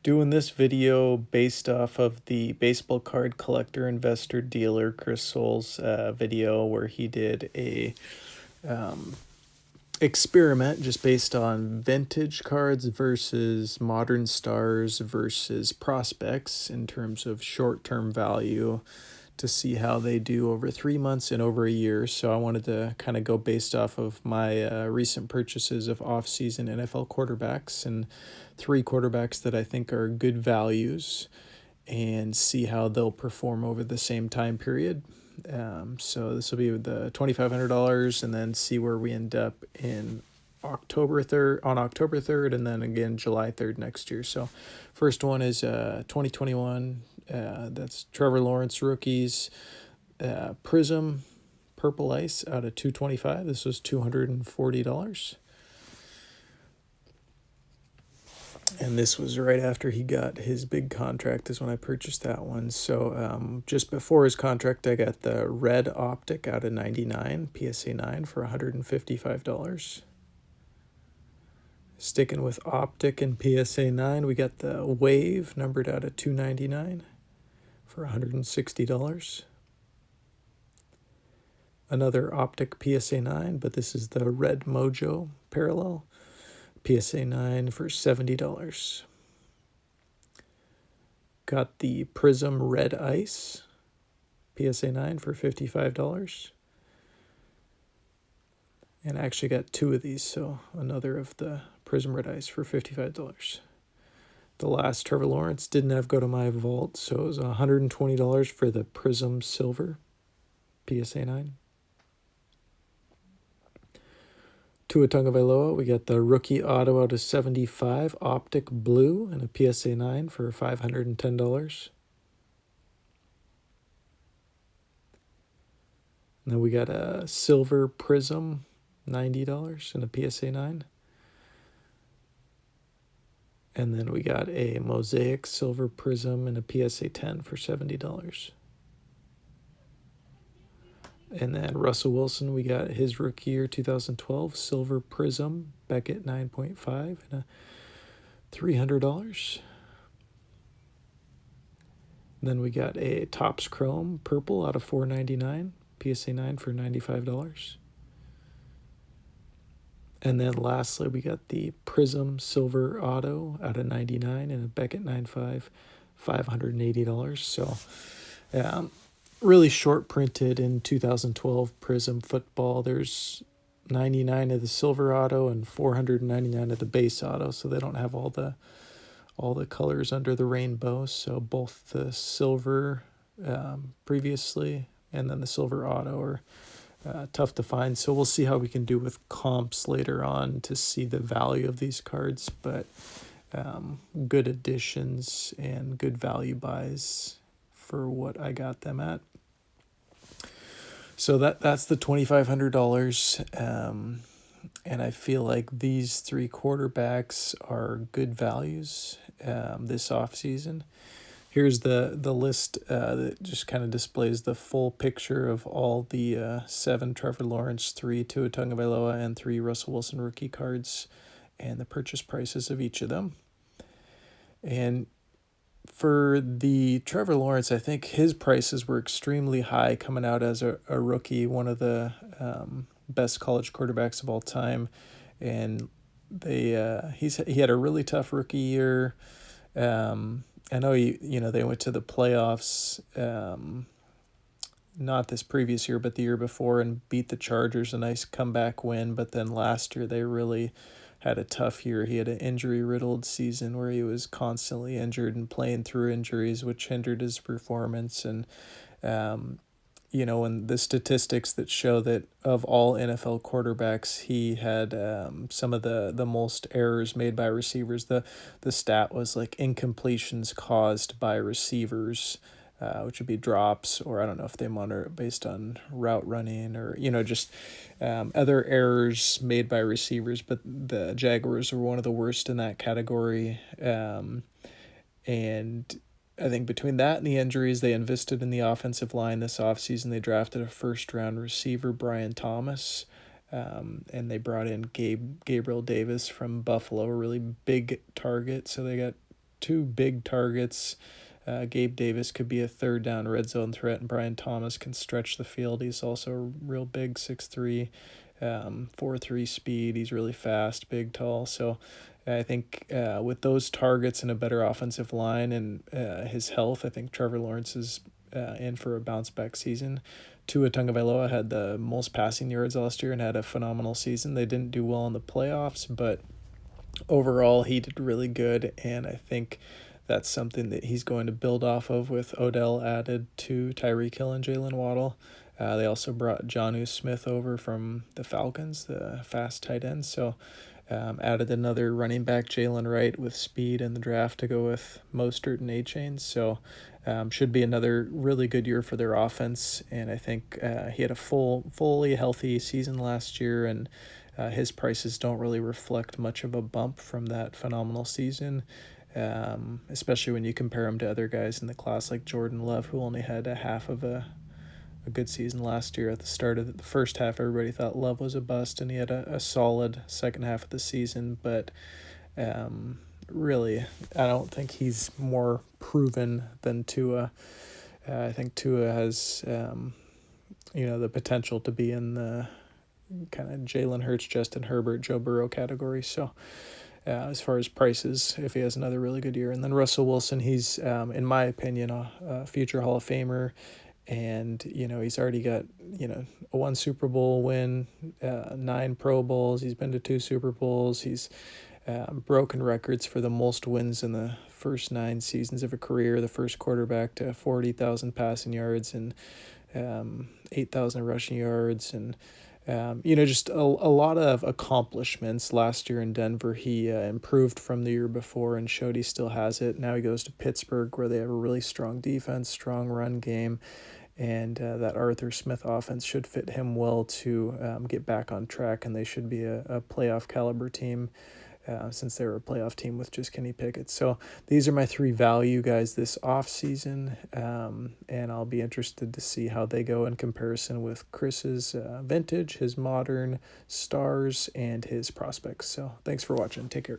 Doing this video based off of the baseball card collector investor dealer Chris Soule's video where he did a experiment just based on vintage cards versus modern stars versus prospects in terms of short-term value to see how they do over 3 months and over a year. So I wanted to kind of go based off of my recent purchases of off-season NFL quarterbacks and 3 quarterbacks that I think are good values and see how they'll perform over the same time period. So this will be the $2,500 and then see where we end up in October 3rd, and then again July 3rd next year. So first one is 2021. That's Trevor Lawrence rookies. Prism Purple Ice out of 225. This was $240. And this was right after he got his big contract is when I purchased that one. So just before his contract, I got the red optic out of 99, PSA 9 for $155. Sticking with optic and PSA 9, we got the wave numbered out of 299 for $160. Another optic PSA 9, but this is the red mojo parallel. PSA 9 for $70. Got the Prism Red Ice, PSA 9 for $55. And I actually got 2 of these, so another of the Prism Red Ice for $55. The last Trevor Lawrence didn't have go to my vault, so it was $120 for the Prism Silver, PSA 9. Tua Tagovailoa, we got the rookie auto out of 75, optic blue, and a PSA 9 for $510. And then we got a silver prism, $90, and a PSA 9. And then we got a mosaic silver prism and a PSA 10 for $70. And then Russell Wilson, we got his rookie year 2012 silver prism Beckett 9.5 and a $300. Then we got a Topps Chrome purple out of $4.99, PSA 9 for $95. And then lastly, we got the Prism Silver Auto out of 99 and a Beckett 9.5, $580. So, really short printed in 2012 Prism football. There's 99 of the Silver Auto and 499 of the base auto, so they don't have all the colors under the rainbow. So both the silver previously and then the Silver Auto are tough to find. So we'll see how we can do with comps later on to see the value of these cards, but good additions and good value buys for what I got them at. So that's the $2,500, and I feel like these 3 quarterbacks are good values this offseason. Here's the list that just kind of displays the full picture of all the 7 Trevor Lawrence, 3 Tua Tagovailoa, and 3 Russell Wilson rookie cards, and the purchase prices of each of them. And for the Trevor Lawrence, I think his prices were extremely high coming out as a rookie, one of the best college quarterbacks of all time, and he had a really tough rookie year. I know they went to the playoffs, not this previous year, but the year before, and beat the Chargers, a nice comeback win. But then last year they really had a tough year. He had an injury-riddled season where he was constantly injured and playing through injuries, which hindered his performance. And, and the statistics that show that of all NFL quarterbacks, he had some of the most errors made by receivers. The stat was like incompletions caused by receivers, which would be drops, or I don't know if they monitor it based on route running or, just other errors made by receivers. But the Jaguars were one of the worst in that category. And I think between that and the injuries, they invested in the offensive line this offseason. They drafted a first-round receiver, Brian Thomas, and they brought in Gabriel Davis from Buffalo, a really big target. So they got two big targets. Gabe Davis could be a third down red zone threat, and Brian Thomas can stretch the field. He's also a real big 6'3", 4.3 speed. He's really fast, big, tall. So I think with those targets and a better offensive line and his health, I think Trevor Lawrence is in for a bounce-back season. Tua Tagovailoa had the most passing yards last year and had a phenomenal season. They didn't do well in the playoffs, but overall he did really good, and I think that's something that he's going to build off of with Odell added to Tyreek Hill and Jalen Waddle. They also brought Jonnu Smith over from the Falcons, the fast tight end. So added another running back, Jalen Wright, with speed in the draft to go with Mostert and A-Chain. So should be another really good year for their offense. And I think he had a fully healthy season last year, and his prices don't really reflect much of a bump from that phenomenal season. Especially when you compare him to other guys in the class like Jordan Love, who only had a half of a good season last year. At the start of the first half, everybody thought Love was a bust, and he had a solid second half of the season. But really, I don't think he's more proven than Tua. I think Tua has, the potential to be in the kind of Jalen Hurts, Justin Herbert, Joe Burrow category. So as far as prices, if he has another really good year. And then Russell Wilson, he's, in my opinion, a future Hall of Famer. And, he's already got, a 1 Super Bowl win, 9 Pro Bowls. He's been to 2 Super Bowls. He's broken records for the most wins in the first 9 seasons of a career, the first quarterback to 40,000 passing yards and 8,000 rushing yards, and just a lot of accomplishments. Last year in Denver, he improved from the year before and showed he still has it. Now he goes to Pittsburgh, where they have a really strong defense, strong run game, and that Arthur Smith offense should fit him well to get back on track, and they should be a playoff caliber team. Since they were a playoff team with just Kenny Pickett. So these are my 3 value guys this offseason, and I'll be interested to see how they go in comparison with Chris's vintage, his modern stars, and his prospects. So thanks for watching. Take care.